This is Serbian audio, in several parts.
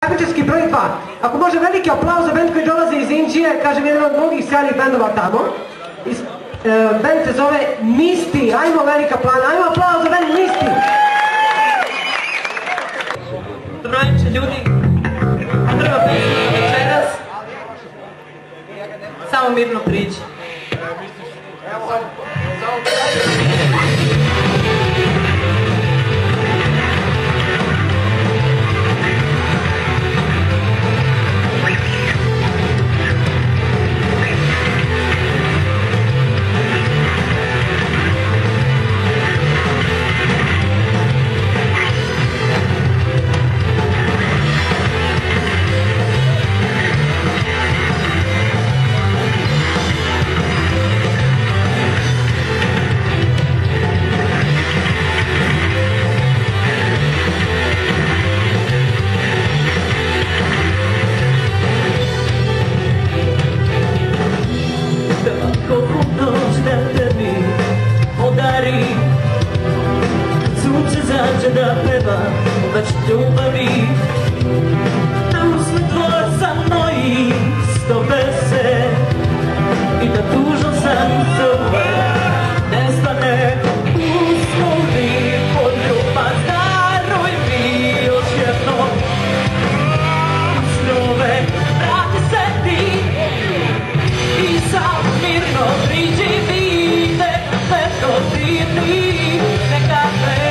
Kafičarski broj 2. Ako može veliki aplauz za band koji dolaze iz Indije, kažem jedan od mnogih sjajnih bendova tamo. Band se zove Misti, ajmo velika plana, ajmo aplauz za band Misti. Dobro večer ljudi, prva pesma večeras, samo mirno priđi. Da peva već ljubavi, da uzme dvorca mojih stope se i da tužan san zove nestane. Uslovi poljubac, daruj mi još jednom snove, vrati se ti i sam mirno priđi mi, neka me dodirni, neka me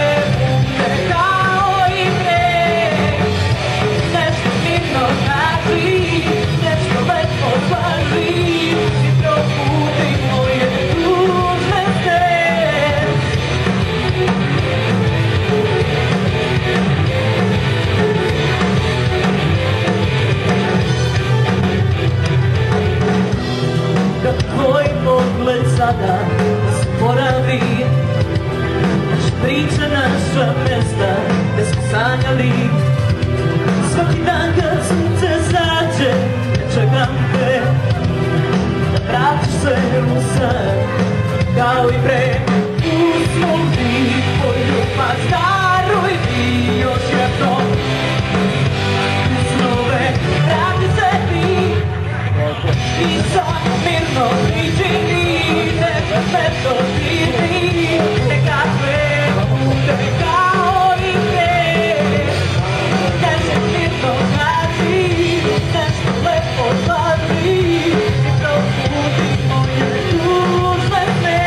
sada zaboravi priča naša mesta gde smo sanjali. Svaki dan kad sunce zađe ne čekam te da vratiš se u san kao i pre. Uslovi poljubac, daruj mi još jednom snove, vrati se ti i sam mirno priđi mi. Me dodirni, neka sve bude kao i pre. Nešto mirno znači, nešto lepo znači, i probudi moje tužne sne.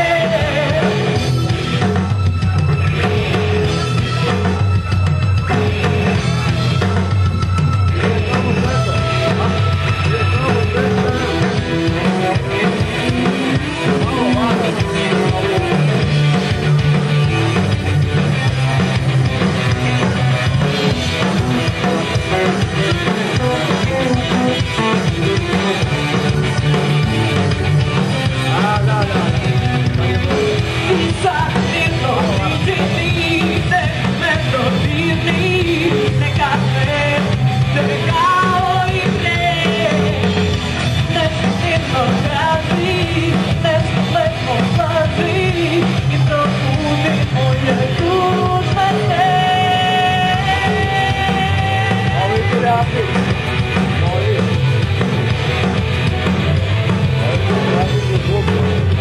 Thank you.